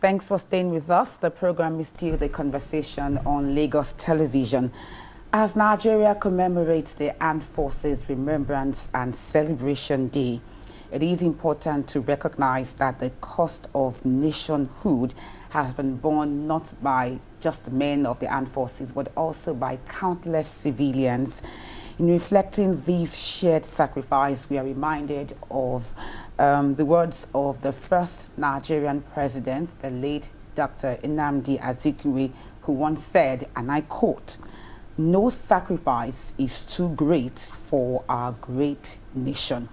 Thanks for staying with us. The program is still The Conversation on Lagos Television. As Nigeria commemorates the Armed Forces Remembrance and Celebration Day, it is important to recognize that the cost of nationhood has been borne not by just men of the armed forces, but also by countless civilians. In reflecting this shared sacrifice, we are reminded of the words of the first Nigerian president, the late Dr. Nnamdi Azikiwe, who once said, and I quote, "No sacrifice is too great for our great nation."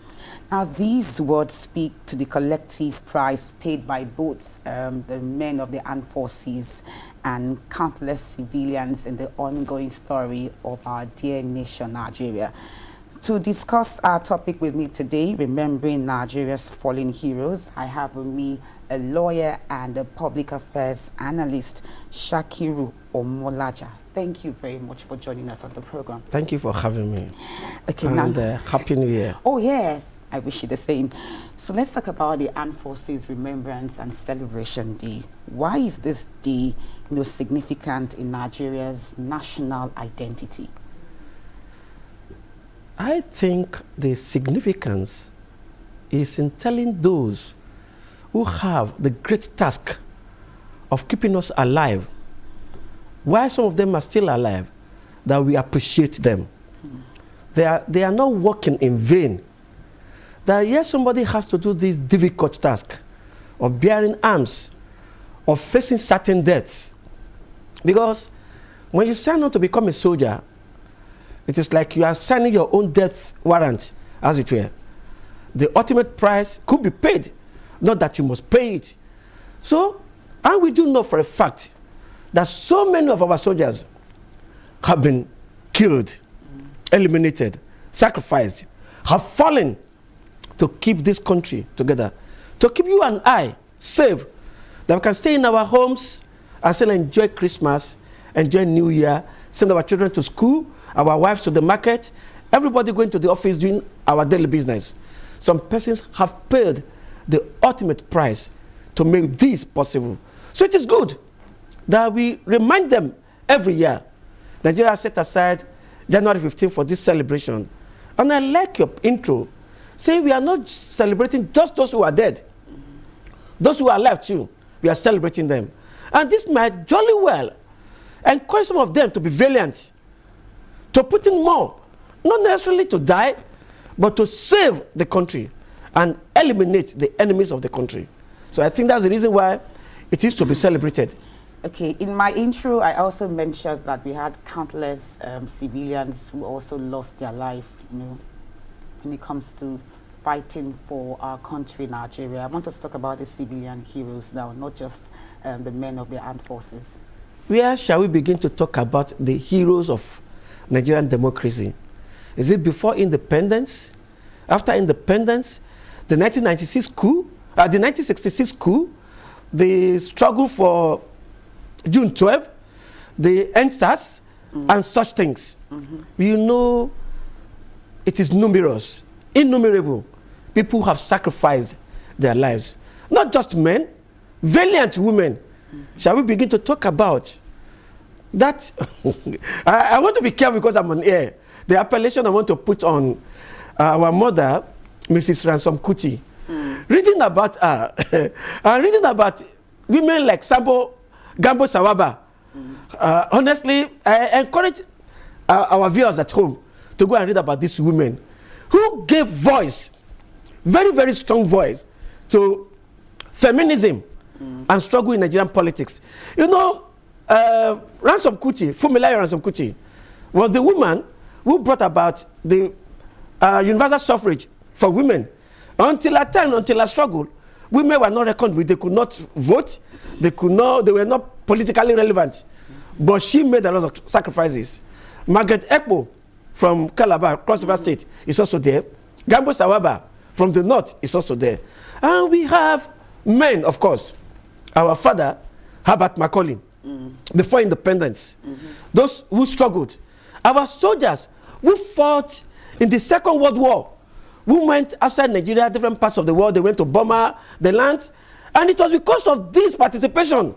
Now, these words speak to the collective price paid by both the men of the armed forces and countless civilians in the ongoing story of our dear nation, Nigeria. To discuss our topic with me today, remembering Nigeria's fallen heroes, I have with me a lawyer and a public affairs analyst, Shakiru Omolaja. Thank you very much for joining us on the program. Thank you for having me. Okay, and now, Happy New Year. Oh yes, I wish you the same. So let's talk about the Armed Forces Remembrance and Celebration Day. Why is this day, significant in Nigeria's national identity? I think the significance is in telling those who have the great task of keeping us alive, while some of them are still alive, that we appreciate them. They are not working in vain. That yes, somebody has to do this difficult task of bearing arms, of facing certain death. Because when you sign on to become a soldier, it is like you are signing your own death warrant, as it were. The ultimate price could be paid, not that you must pay it. So, and we do know for a fact that so many of our soldiers have been killed, eliminated, sacrificed, have fallen to keep this country together, to keep you and I safe, that we can stay in our homes and still enjoy Christmas, enjoy New Year, send our children to school, our wives to the market, everybody going to the office doing our daily business. Some persons have paid the ultimate price to make this possible. So it is good that we remind them every year. Nigeria set aside January 15th for this celebration. And I like your intro, saying we are not celebrating just those who are dead. Those who are alive too, we are celebrating them. And this might jolly well encourage some of them to be valiant, to put in more, not necessarily to die, but to save the country and eliminate the enemies of the country. So I think that's the reason why it is to be celebrated. Okay, in my intro, I also mentioned that we had countless civilians who also lost their life, when it comes to fighting for our country, Nigeria. I want us to talk about the civilian heroes now, not just the men of the armed forces. Where shall we begin to talk about the heroes of Nigerian democracy? Is it before independence? After independence? The 1996 coup? The 1966 coup? The struggle for June 12? The NSAS? And such things. You know, it is numerous, innumerable people who have sacrificed their lives. Not just men, valiant women. Shall we begin to talk about that? I want to be careful because I'm on air. The appellation I want to put on our mother, Mrs. Ransom Kuti. Reading about her, reading about women like Gambo Sawaba. Honestly, I encourage our viewers at home to go and read about these women who gave voice, very, very strong voice, to feminism and struggle in Nigerian politics. Ransom Kuti, Fumilayo Ransom Kuti, was the woman who brought about the universal suffrage for women. Until a struggle, women were not reckoned with. They could not vote. They were not politically relevant. But she made a lot of sacrifices. Margaret Ekpo from Calabar, Cross River State, is also there. Gambo Sawaba from the north is also there. And we have men, of course. Our father, Herbert Macaulay, before independence. Those who struggled. Our soldiers who fought in the Second World War, who went outside Nigeria, different parts of the world. They went to Burma, the land. And it was because of this participation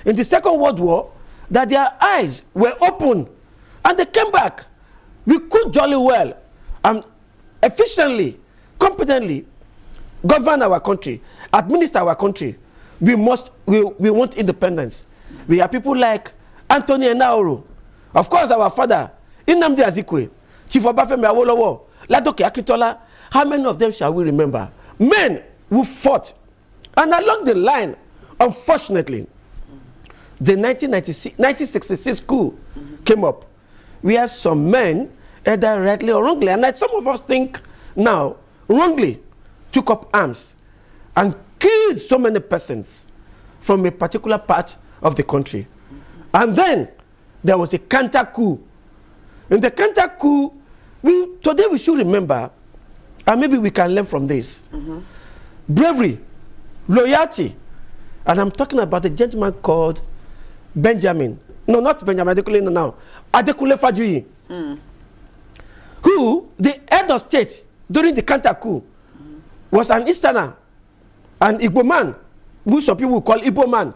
in the Second World War that their eyes were open and they came back. We could jolly well and efficiently, competently govern our country, administer our country. We want independence. We have people like Anthony Enaoro, of course our father, Nnamdi Azikiwe, Chief Obafemi Awolowo, Ladoke Akintola. How many of them shall we remember? Men who fought. And along the line, unfortunately, the 1966 coup came up, where some men, either rightly or wrongly, and some of us think now, wrongly, took up arms and killed so many persons from a particular part of the country. And then there was a counter coup. In the counter coup, today we should remember, and maybe we can learn from this. Bravery, loyalty, and I'm talking about a gentleman called Benjamin. No, not Benjamin Adekunle now. Adekunle Fajuyi, who, the head of state during the counter coup, was an Easterner, an Igbo man, who some people call Igbo man,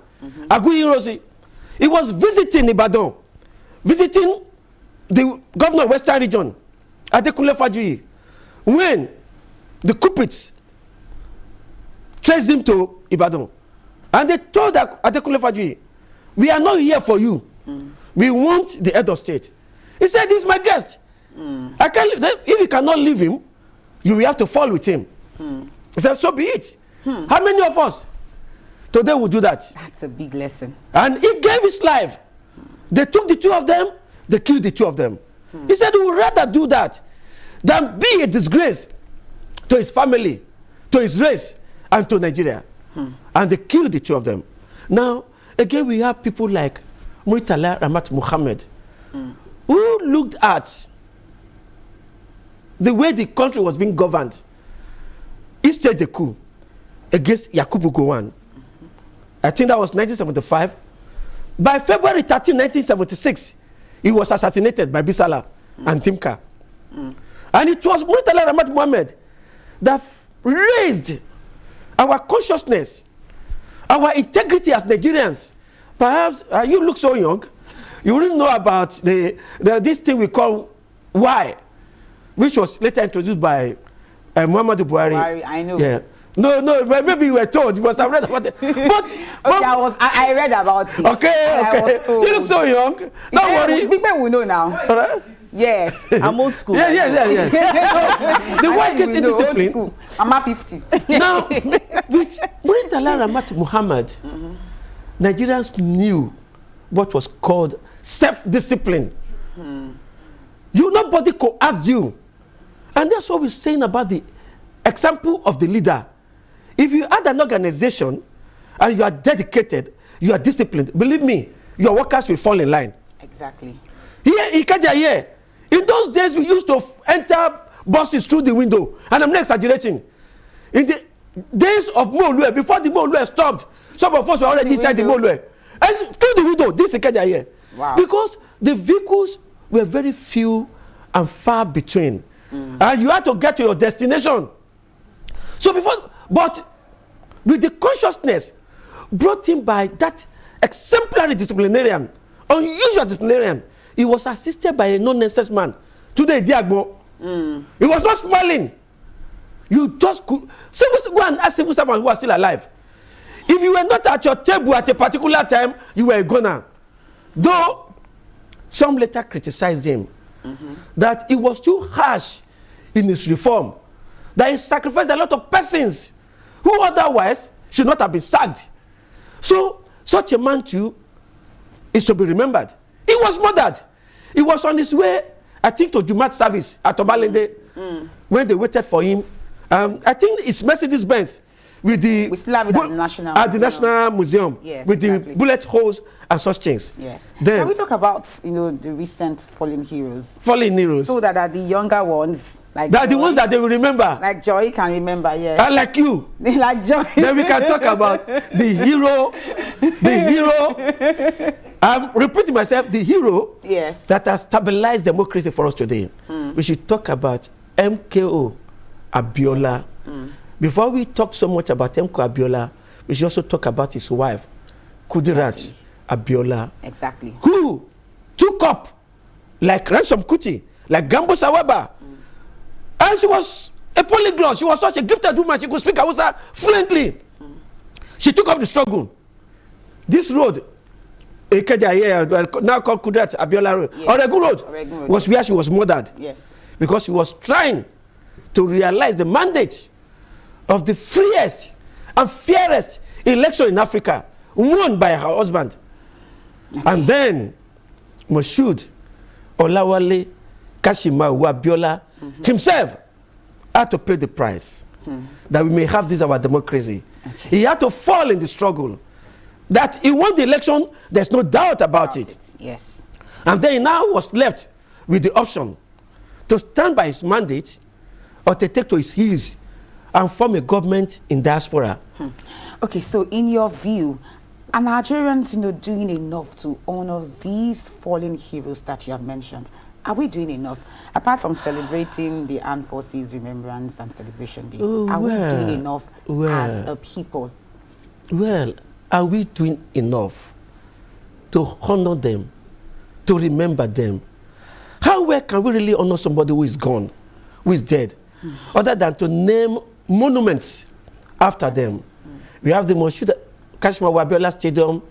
Aguiyi Ironsi. He was visiting Ibadan, visiting the governor of Western Region, Adekunle Fajuyi, when the coupists traced him to Ibadan. And they told Adekunle Fajuyi, we are not here for you. We want the head of state. He said, this is my guest. I can't, if you cannot leave him, you will have to fall with him. He said, so be it. How many of us today will do that? That's a big lesson. And he gave his life. They took the two of them, they killed the two of them. He said he would rather do that than be a disgrace to his family, to his race, and to Nigeria. And they killed the two of them. Now, again, we have people like Murtala Ramat Muhammad, who looked at the way the country was being governed. He staged a coup against Yakubu Gowon. I think that was 1975. By February 13, 1976, he was assassinated by Bisala and Timka. And it was Murtala Ramat Muhammad that raised our consciousness, our integrity as Nigerians. Perhaps you look so young, you wouldn't know about this thing we call Y, which was later introduced by Muhammadu Buhari. I know. Yeah. No, maybe you were told because I read about it. But okay, I read about it. Okay. You look so young. Don't worry. People will know now. Right? Yes. I'm old school. Yes. So, the way gets indiscipline. I'm at 50. Now, with Murtala Ramat Muhammad, Nigerians knew what was called self-discipline. Nobody coerced you. And that's what we're saying about the example of the leader. If you had an organization and you are dedicated, you are disciplined, believe me, your workers will fall in line. Exactly. Here in Kaja, in those days we used to enter buses through the window, and I'm not exaggerating. In the days of Molue, before the Molue stopped, some of us were already inside the Molue. And through the window, this is Kaja. Wow. Because the vehicles were very few and far between. And you had to get to your destination. So but with the consciousness brought in by that exemplary disciplinarian, unusual disciplinarian, he was assisted by a non-nonsense man. Today, Diagbo. He was not smiling. You just could. Go and ask civil servants who are still alive. If you were not at your table at a particular time, you were a goner. Though some later criticized him that he was too harsh in his reform, that he sacrificed a lot of persons who otherwise should not have been sacked. So such a man too is to be remembered. He was murdered. He was on his way, I think, to Jumat service at Obalende when they waited for him. I think it's Mercedes Benz with the we still have it at the National Museum. Yes, with exactly. the bullet holes and such things. Yes. Then, can we talk about the recent fallen heroes? Fallen heroes. So that the younger ones, like that Joy, the ones that they will remember. like Joy can remember, yes. And like you. Like Joy. Then we can talk about the hero. I'm repeating myself. The hero. Yes. That has stabilized democracy for us today. We should talk about MKO Abiola. Before we talk so much about MKO Abiola, we should also talk about his wife, Kudirat Abiola. Exactly. Who took up like Ransom Kuti, like Gambo Sawaba. And she was a polyglot. She was such a gifted woman. She could speak Hausa fluently. She took up the struggle. This road, Ikeja here, now called Kudirat Abiola Road, yes. Oregu Road, was where she was murdered. Yes. Because she was trying to realize the mandate of the freest and fairest election in Africa, won by her husband. Okay. And then Moshood Olawale Kashimawo Abiola himself had to pay the price that we may have this our democracy. Okay. He had to fall in the struggle. That he won the election, there's no doubt about it. Yes. And then he now was left with the option to stand by his mandate or to take to his heels and form a government in diaspora. Okay, so in your view, are Nigerians, doing enough to honor these fallen heroes that you have mentioned? Are we doing enough? Apart from celebrating the Armed Forces Remembrance and Celebration Day, are we doing enough as a people? Well, are we doing enough to honor them, to remember them? How well can we really honor somebody who is gone, who is dead, other than to name monuments after them? We have the Moshood Kashimawo Abiola Stadium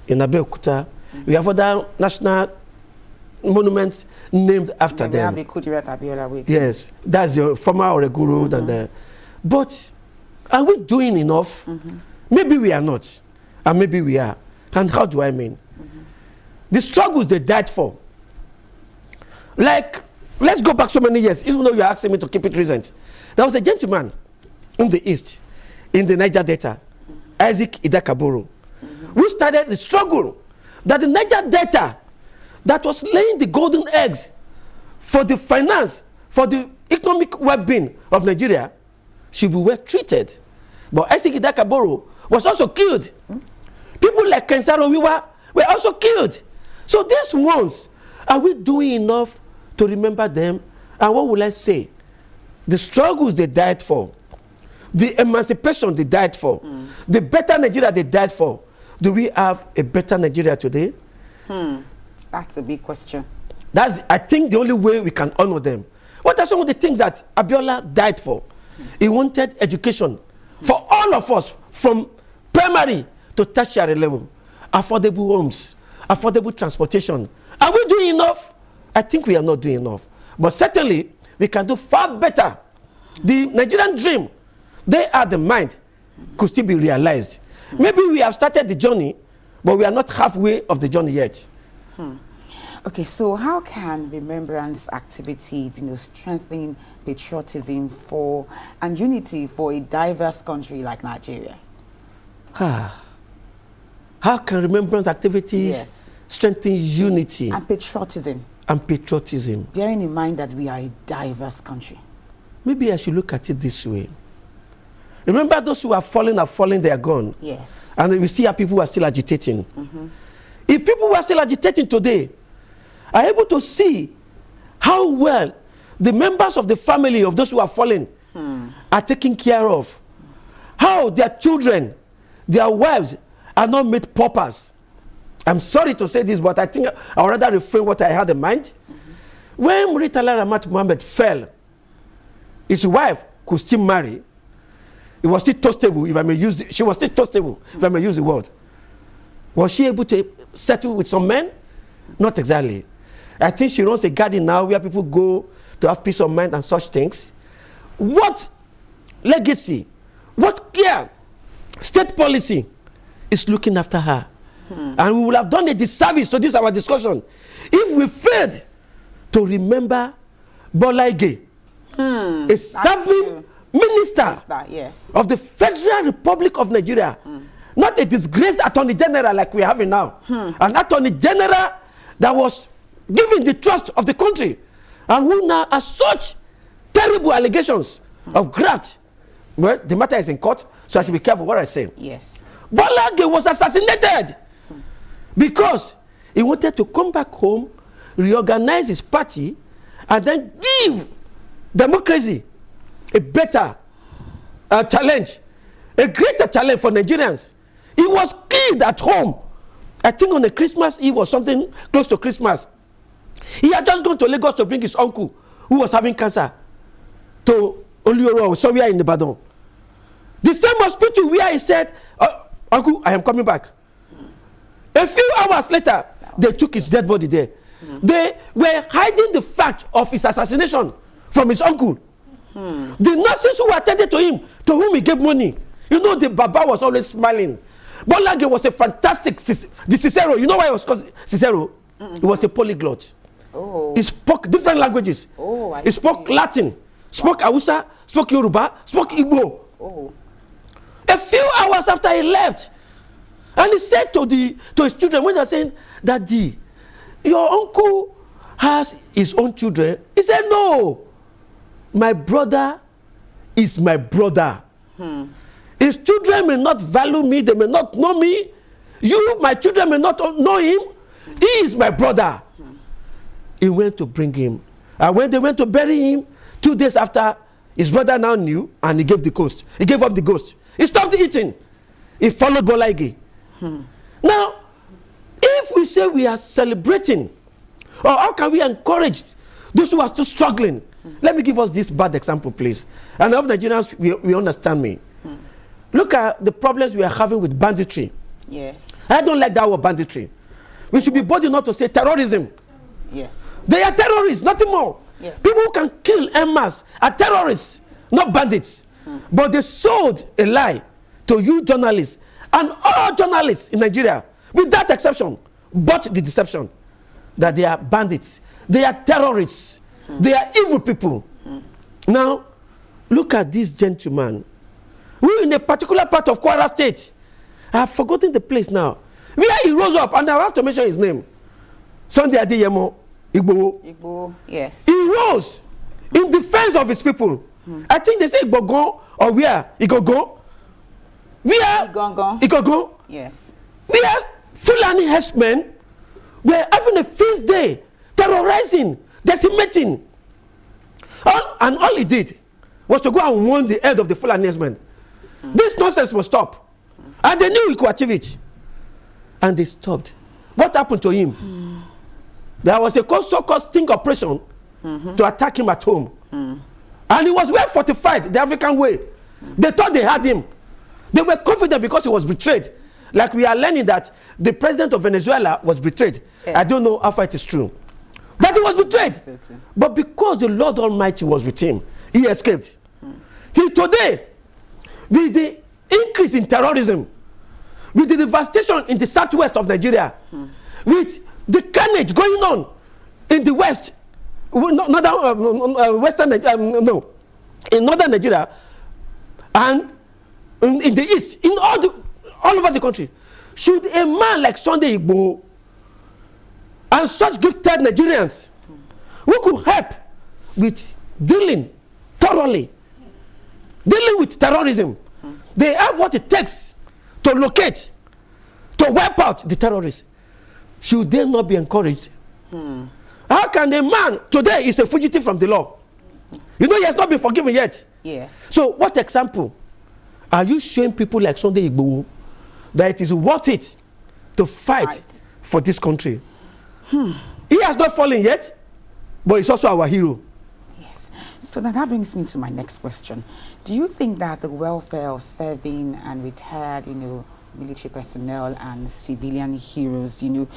in Abeokuta. We have other national monuments named after them. We have the Kudirat Abiola Way. Yes, that's your former Oregu Road. And but are we doing enough? Maybe we are not, and maybe we are. And how do I mean? The struggles they died for. Like, let's go back so many years, even though you're asking me to keep it recent. There was a gentleman in the East, in the Niger Delta, Isaac Idakaboro, who started the struggle that the Niger Delta, that was laying the golden eggs for the finance, for the economic well-being of Nigeria, should be well treated. But Isaac Idakaboro was also killed. People like Kensaro Wiwa were also killed. So these ones, are we doing enough to remember them? And what will I say? The struggles they died for, the emancipation they died for, the better Nigeria they died for. Do we have a better Nigeria today? That's a big question. That's, I think, the only way we can honor them. What are some of the things that Abiola died for? He wanted education for all of us, from primary to tertiary level, affordable homes, affordable transportation. Are we doing enough? I think we are not doing enough. But certainly, we can do far better. The Nigerian dream, they are the mind, could still be realized. Maybe we have started the journey, but we are not halfway of the journey yet. Okay, so how can remembrance activities, strengthen patriotism for and unity for a diverse country like Nigeria? How can remembrance activities strengthen unity and patriotism? And patriotism. Bearing in mind that we are a diverse country. Maybe I should look at it this way. Remember, those who are fallen, they are gone. Yes. And we see how people are still agitating. If people who are still agitating today are able to see how well the members of the family of those who are fallen are taken care of, how their children, their wives are not made paupers. I'm sorry to say this, but I think I would rather refrain what I had in mind. When Muritala Ramat Mohammed fell, his wife could still marry. It was still toastable, if I may use she was still toastable, if I may use the word. Was she able to settle with some men? Not exactly. I think she runs a garden now where people go to have peace of mind and such things. What legacy, what care, state policy is looking after her? And we will have done a disservice to this our discussion if we failed to remember Bola Ige, a serving minister of the Federal Republic of Nigeria, not a disgraced attorney general like we are having now, an attorney general that was given the trust of the country and who now has such terrible allegations of graft. Well, the matter is in court, so I should be careful what I say. Yes. Bola Ige was assassinated because he wanted to come back home, reorganize his party, and then give democracy a better challenge a greater challenge for Nigerians. He was killed at home. I think on a Christmas Eve or something close to Christmas. He had just gone to Lagos to bring his uncle, who was having cancer, to Olioro or somewhere in Ibadan. The same hospital where he said, Uncle, I am coming back. A few hours later, they took his dead body there. They were hiding the fact of his assassination from his uncle. The nurses who attended to him, to whom he gave money, you know, the Baba was always smiling. Bolage was a fantastic, the Cicero, you know why he was called Cicero? He was a polyglot. Oh. He spoke different languages. Oh, he spoke Latin, spoke Hausa, spoke Yoruba, spoke Igbo. Oh. A few hours after he left, and he said to his children, when they're saying, Daddy, your uncle has his own children. He said, no, my brother is my brother. His children may not value me, they may not know me. You, my children, may not know him. He is my brother. He went to bring him. And when they went to bury him, 2 days after, his brother now knew, and he gave the ghost. He gave up the ghost. He stopped eating. He followed Bolaige. Now, if we say we are celebrating, or how can we encourage those who are still struggling? Let me give us this bad example, please. And I hope Nigerians will understand me. Look at the problems we are having with banditry. Yes. I don't like that word banditry. We should be bold enough to say terrorism. Yes. They are terrorists, nothing more. Yes. People who can kill en masse are terrorists, not bandits. But they sold a lie to you journalists, and all journalists in Nigeria, with that exception, bought the deception that they are bandits. They are terrorists. They are evil people. Now, look at this gentleman who in a particular part of Kwara State, I have forgotten the place now, where he rose up, and I have to mention his name, Sunday Adeyemo Igboho. Igbo, yes. He rose in defense of his people. I think they say Igbogon or where? Igogo. Where? Igogo. Yes. Where Fulani herdsmen were having a feast day, terrorizing, decimating. And all he did was to go and warn the head of the Fulani herdsmen. This nonsense must stop. And they knew he could achieve it. And they stopped. What happened to him? There was a so-called sting operation to attack him at home. And he was well fortified, the African way. They thought they had him. They were confident because he was betrayed. Like we are learning that the president of Venezuela was betrayed. Yes. I don't know how far it is true. That he was betrayed. But because the Lord Almighty was with him, he escaped. Till today, with the increase in terrorism, with the devastation in the southwest of Nigeria, with the carnage going on in the west, in northern Nigeria, and in the east, in all over the country, should a man like Sunday Igboho and such gifted Nigerians who could help with dealing thoroughly, dealing with terrorism, they have what it takes to locate, to wipe out the terrorists, should they not be encouraged? How can a man today is a fugitive from the law? You know he has not been forgiven yet. Yes. So what example are you showing people like Sunday Igboho that it is worth it to fight for this country? He has not fallen yet, but he's also our hero. Yes. So now that brings me to my next question. Do you think that the welfare of serving and retired, military personnel and civilian heroes, do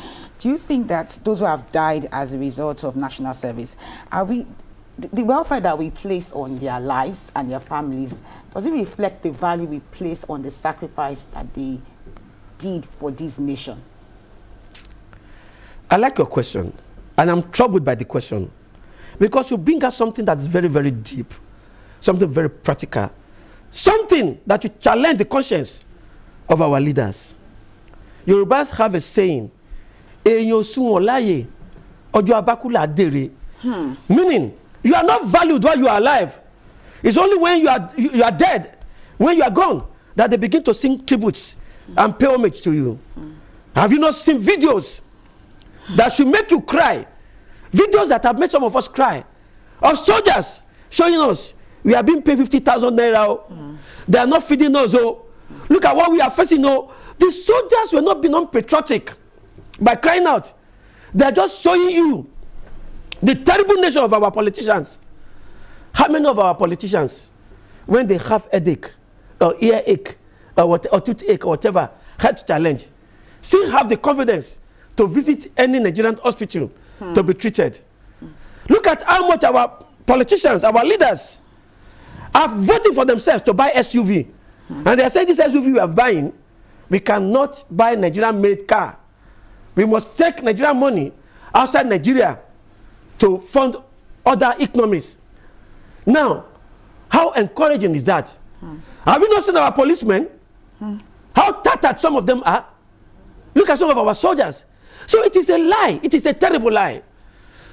you think that those who have died as a result of national service, the welfare that we place on their lives and their families, does it reflect the value we place on the sacrifice that they did for this nation? I like your question, and I'm troubled by the question, because you bring out something that's very, very deep, something very practical, something that you challenge the conscience of our leaders. Yorubas have a saying, meaning you are not valued while you are alive. It's only when you are dead, when you are gone, that they begin to sing tributes and pay homage to you. Have you not seen videos that should make you cry? Videos that have made some of us cry, of soldiers showing us we are being paid 50,000 naira. They are not feeding us. Look at what we are facing. No, the soldiers were not being unpatriotic by crying out. They are just showing you the terrible nature of our politicians. How many of our politicians, when they have headache or earache or toothache or whatever, health challenge, still have the confidence to visit any Nigerian hospital to be treated? Look at how much our politicians, our leaders, are voting for themselves to buy SUV. And they are saying this SUV we are buying, we cannot buy Nigerian-made car. We must take Nigerian money outside Nigeria to fund other economies. Now, how encouraging is that? Have you not seen our policemen? How tattered some of them are? Look at some of our soldiers. So it is a lie. It is a terrible lie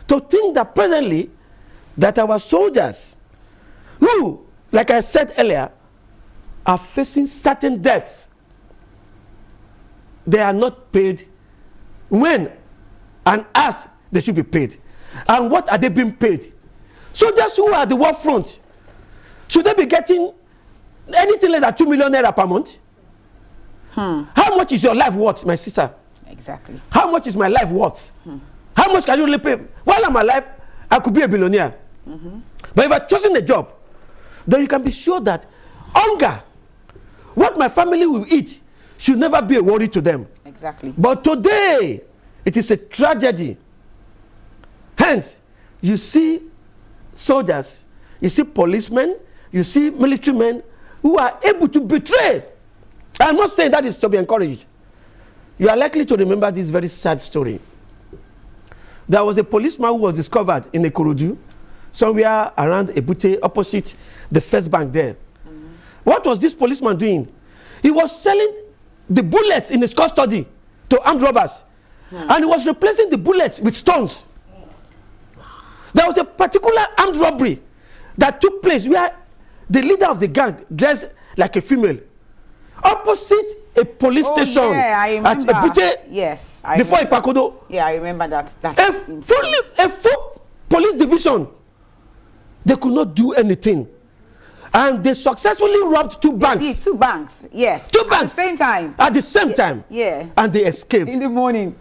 to think that presently that our soldiers, who, like I said earlier, are facing certain deaths, they are not paid when and as they should be paid. And what are they being paid? Soldiers who are at the war front, should they be getting anything less than 2 million naira per month? How much is your life worth, my sister? Exactly. How much is my life worth? How much can you really pay? While I'm alive, I could be a billionaire. But if I've chosen a job, then you can be sure that hunger, what my family will eat, should never be a worry to them. Exactly. But today, it is a tragedy. Hence, you see soldiers, you see policemen, you see military men who are able to betray. I'm not saying that is to be encouraged. You are likely to remember this very sad story. There was a policeman who was discovered in Ikorodu, somewhere around Ebute, opposite the First Bank there. What was this policeman doing? He was selling the bullets in his custody to armed robbers. And he was replacing the bullets with stones. There was a particular armed robbery that took place where the leader of the gang, dressed like a female, opposite a police station at Ebute, yes, before Ipakodo. Yeah, I remember that. A full police division. They could not do anything. And they successfully robbed 2 banks. They did, 2 banks, yes. 2 banks. At the same time. At the same time. Yeah. And they escaped. In the morning.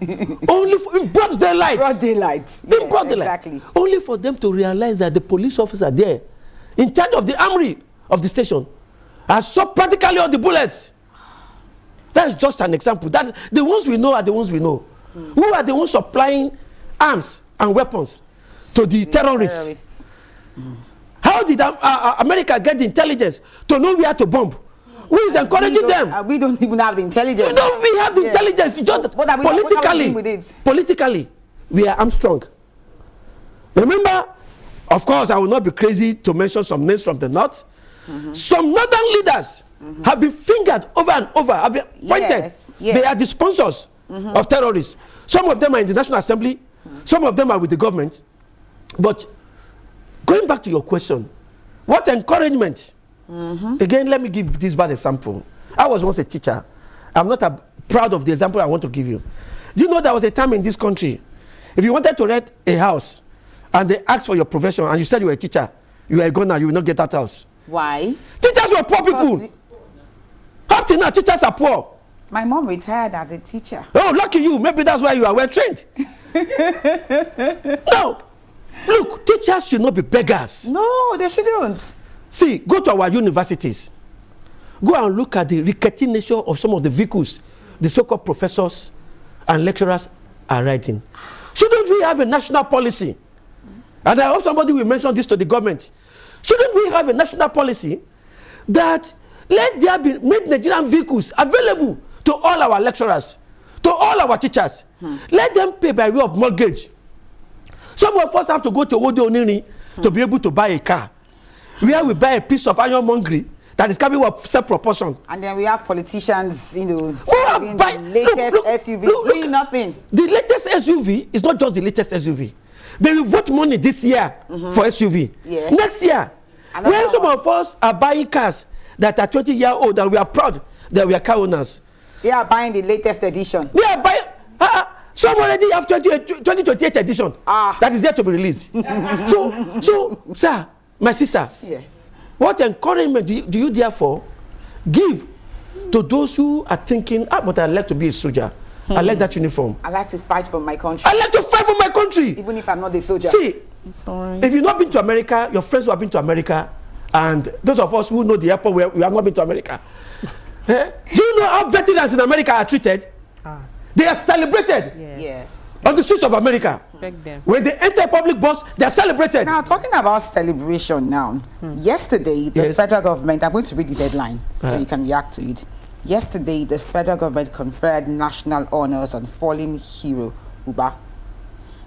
Only in broad daylight. Broad daylight. In broad daylight. Exactly. Only for them to realize that the police officer there, in charge of the armory of the station, has shot practically all the bullets. That's just an example. That's the ones we know are the ones we know. Who are the ones supplying arms and weapons to the terrorists? How did America get the intelligence to know where to bomb? Who is encouraging them? We don't even have the intelligence. We have the intelligence. It's just what are we doing with it? Politically, we are Armstrong. Remember, of course, I will not be crazy to mention some names from the north. Some northern leaders have been fingered over and over, have been pointed. Yes. They are the sponsors of terrorists. Some of them are in the National Assembly. Some of them are with the government. But going back to your question, what encouragement? Again, let me give this bad example. I was once a teacher. I'm not proud of the example I want to give you. Do you know there was a time in this country, if you wanted to rent a house and they asked for your profession and you said you were a teacher, you are gone now, you will not get that house. Why? Teachers were poor people. Up till now, teachers are poor. My mom retired as a teacher. Oh, lucky you. Maybe that's why you are well trained. No. Look, teachers should not be beggars. No, they shouldn't. See, go to our universities. Go and look at the rickety nature of some of the vehicles the so-called professors and lecturers are riding. Shouldn't we have a national policy? And I hope somebody will mention this to the government. Shouldn't we have a national policy that let there be made Nigerian vehicles available to all our lecturers, to all our teachers? Let them pay by way of mortgage. Some of us have to go to Ode Oniri to be able to buy a car, where we buy a piece of ironmongery that is capable of self-propulsion. And then we have politicians, having the latest SUV, doing nothing. The latest SUV is not just the latest SUV. They will vote money this year for SUV. Yes. Next year, when some of us are buying cars that are 20-year-old and we are proud that we are car owners. They are buying the latest edition. They are buying. Some already have 2028 edition that is yet to be released. so, sir, my sister. Yes. What encouragement do you therefore give to those who are thinking, but I like to be a soldier. I like that uniform. I like to fight for my country. I like to fight for my country. Even if I'm not a soldier. See, if you've not been to America, your friends who have been to America, and those of us who know the airport where we have not been to America, do you know how veterans in America are treated? They are celebrated. Yes. On the streets of America. Them. When they enter a public bus, they are celebrated. Now, talking about celebration now, yesterday, the federal government, I'm going to read this headline so you can react to it. Yesterday, the federal government conferred national honors on fallen hero Uba.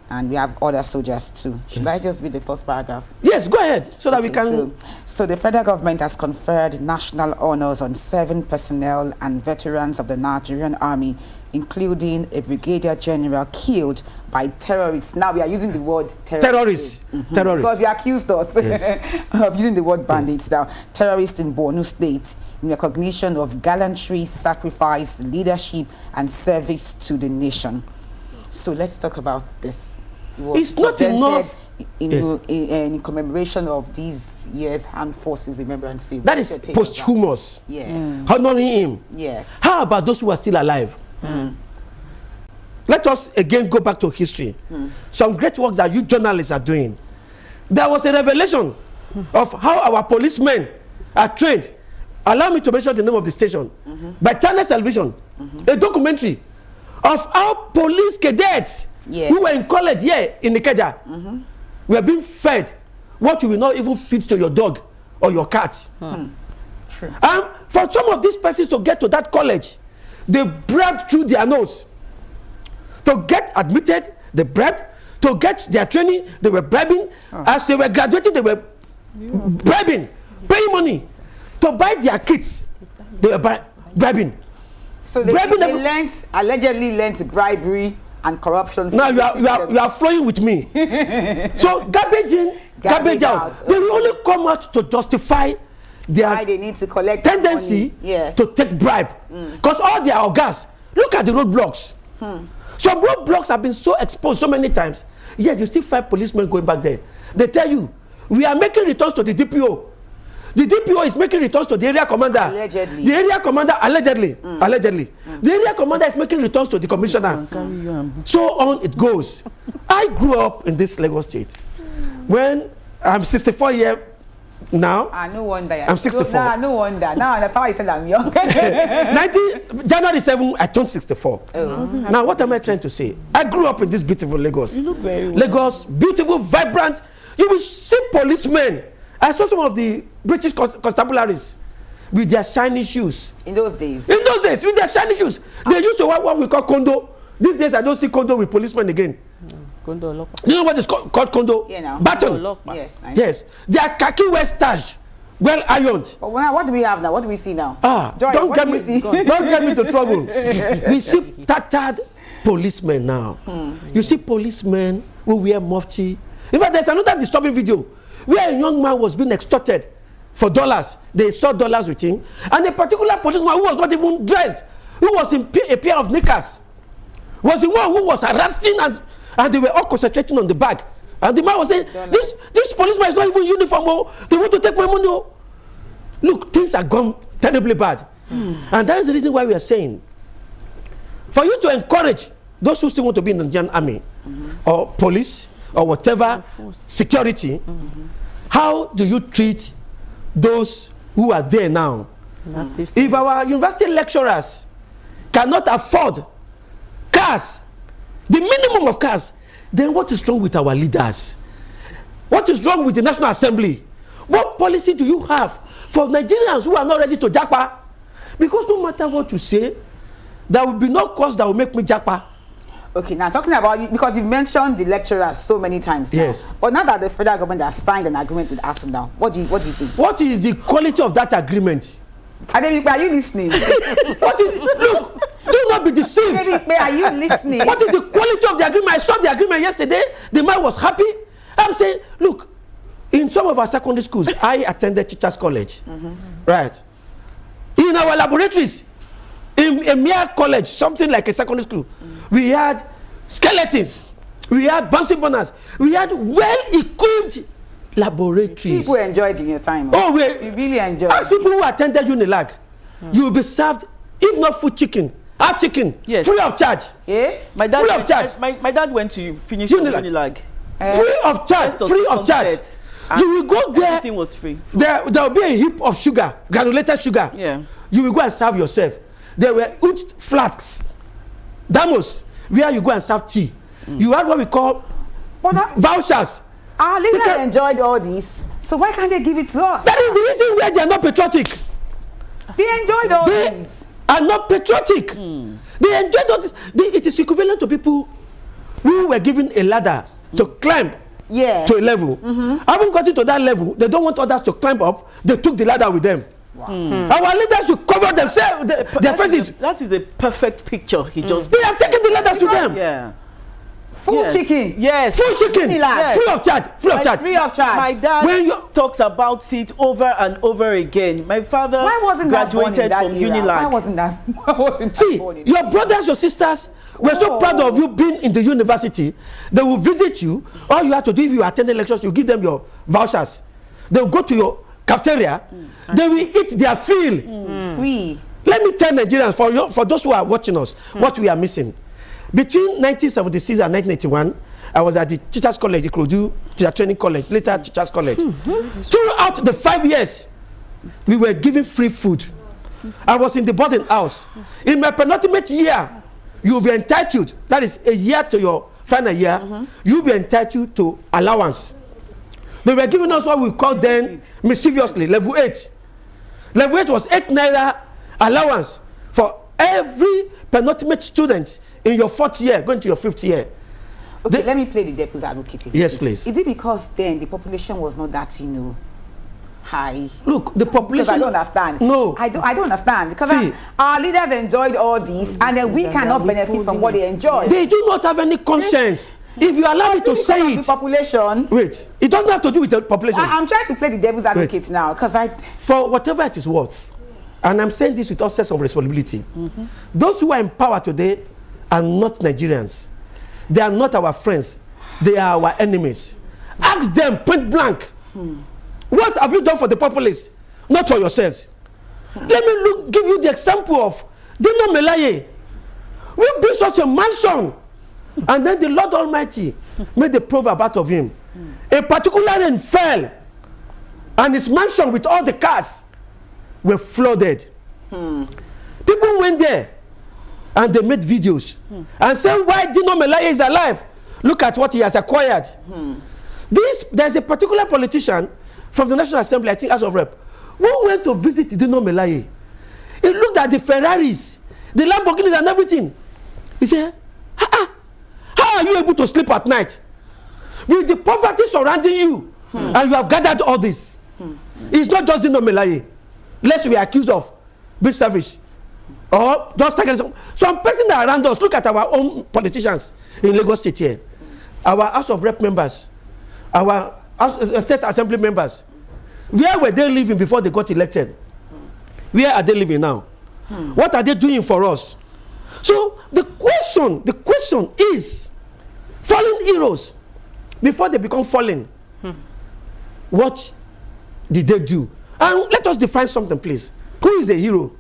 And we have other soldiers too. Should I just read the first paragraph? Yes, go ahead, so that we can... So the federal government has conferred national honors on 7 personnel and veterans of the Nigerian Army, including a brigadier general killed by terrorists. Now we are using the word terrorists. Terrorists. Because they accused us of using the word bandits now. Terrorists in Borno State, in recognition of gallantry, sacrifice, leadership, and service to the nation. So let's talk about this. It's not enough in commemoration of these years Armed Forces Remembrance Day. That is posthumous. Yes. Honoring him. Yes. How about those who are still alive? Let us again go back to history. Some great works that you journalists are doing. There was a revelation of how our policemen are trained. Allow me to mention the name of the station. By Channels Television. A documentary of how police cadets who were in college here in Ikeja were being fed what you will not even feed to your dog or your cat. True. For some of these persons to get to that college, they bribed through their nose. To get admitted, they bribed. To get their training, they were bribing. As they were graduating, they were bribing, paying money. To buy their kits, they were bribing. So they allegedly learned bribery and corruption. Now you are flowing with me. So garbage in, garbage out. They will only come out to justify their why they need to collect tendency to take bribe. Because all their organs, look at the roadblocks. Some roadblocks have been so exposed so many times, yet you still find policemen going back there. They tell you, we are making returns to the DPO. The DPO is making returns to the area commander. Allegedly. The area commander, allegedly. The area commander is making returns to the commissioner. So on it goes. I grew up in this Lagos state. When I'm 64 years now. No wonder. I'm 64. No wonder. Now that's how I tell I'm young. January 7, I turned 64. Now what am I trying to say? I grew up in this beautiful Lagos. You look very well. Lagos, beautiful, vibrant. You will see policemen. I saw some of the British constabularies with their shiny shoes. In those days? In those days, with their shiny shoes. They used to wear what we call condo. These days, I don't see condo with policemen again. Condo. You know what is called condo? Yeah, now. Baton. Yes. Yes. Their khaki well starched, well ironed. But what do we have now? What do we see now? Joy, don't get me to trouble. We see tattered policemen now. You see policemen who wear mufti. In fact, there's another disturbing video where a young man was being extorted for dollars. They sought dollars with him. And a particular policeman who was not even dressed, who was in a pair of knickers, was the one who was harassing and they were all concentrating on the bag. And the man was saying, this policeman is not even uniform. They want to take my money. Look, things are gone terribly bad. And that is the reason why we are saying, for you to encourage those who still want to be in the Nigerian army or police, or whatever security, how do you treat those who are there now? If our university lecturers cannot afford cars, the minimum of cars, then what is wrong with our leaders? What is wrong with the National Assembly? What policy do you have for Nigerians who are not ready to japa? Because no matter what you say, there will be no cause that will make me japa. Okay, now talking about you, because you've mentioned the lecturers so many times now. Yes. But now that the federal government has signed an agreement with us now, what do you think? What is the quality of that agreement? Adebipe, are you listening? What is look, do not be deceived. Adebipe, are you listening? What is the quality of the agreement? I saw the agreement yesterday. The man was happy. I'm saying, look, in some of our secondary schools, I attended Teachers College. Right. In our laboratories, in a mere college, something like a secondary school, we had skeletons, we had bouncing burners, we had well-equipped laboratories. People enjoyed in your time. Oh, we really enjoyed. As people who attended Unilag, you will be served, if not food, chicken, hot chicken, yes, free of charge. Yeah? My dad, free of charge. My dad went to finish Unilag. Free of charge, free of charge. You will go there. Everything was free. There will be a heap of sugar, granulated sugar. Yeah. You will go and serve yourself. There were huge flasks, damos, where you go and serve tea. You had what we call vouchers. Our leaders enjoyed all this, so why can't they give it to us? That is the reason why they are not patriotic. They enjoyed all this. Are not patriotic. They enjoyed all this. It is equivalent to people who were given a ladder to climb to a level. Having gotten to that level, they don't want others to climb up. They took the ladder with them. Wow. Our leaders should cover themselves, their faces. That is a perfect picture. He just. They have taken the ladders to them. Yeah. Full chicken. Yes. Full chicken. Yes. Free of charge. Free of charge. Free of charge. My dad talks about it over and over again. My father graduated from Unilag. Why wasn't that? See, your brothers, your sisters were so proud of you being in the university. They will visit you. All you have to do, if you attend the lectures, you give them your vouchers. They will go to your cafeteria. They will eat their fill. Free. Let me tell Nigerians, for those who are watching us, what we are missing. Between 1976 and 1981, I was at the Teachers College, Ikorodu Teacher Training College, later Teachers College. Throughout the 5 years, we were given free food. I was in the boarding house. In my penultimate year, you will be entitled, that is a year to your final year, you will be entitled to allowance. They were giving us what we called then mischievously level 8. Level 8 was 8 naira allowance for every penultimate student in your 4th year going to your 5th year. Okay, let me play the devil's advocate. Yes, please. Is it because then the population was not that, high? Look, the population. Because I don't understand. No, I don't understand, because our leaders enjoyed all this, and then we cannot benefit from what they enjoy. They do not have any conscience. If you allow me to say it, the population. Wait, it doesn't have to do with the population. I'm trying to play the devil's advocate now, because for whatever it is worth, and I'm saying this with all sense of responsibility. Those who are in power today are not Nigerians. They are not our friends. They are our enemies. Ask them point blank. What have you done for the populace? Not for yourselves. Let me give you the example of Dino Melaye. We built such a mansion, and then the Lord Almighty made a proverb out of him. A particular rain fell, and his mansion with all the cars were flooded. People went there and they made videos and said, why Dino Melaye is alive? Look at what he has acquired. There's a particular politician from the National Assembly, I think House of Rep, who went to visit Dino Melaye. He looked at the Ferraris, the Lamborghinis and everything. He said, how are you able to sleep at night with the poverty surrounding you and you have gathered all this? It's not just Dino Melaye. Lest we are accused of being selfish or just taking some person that around us. Look at our own politicians in Lagos State here, our House of Rep members, our State Assembly members. Where were they living before they got elected? Where are they living now? What are they doing for us? So the question is, fallen heroes, before they become fallen, what did they do? And let us define something, please. Who is a hero?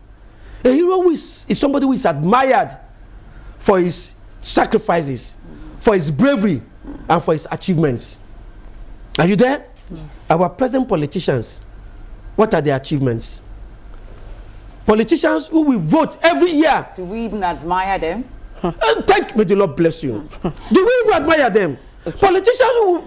A hero is somebody who is admired for his sacrifices, for his bravery, and for his achievements. Are you there? Yes. Our present politicians, what are their achievements? Politicians who will vote every year. Do we even admire them? May the Lord bless you. Do we even admire them? Okay. Politicians who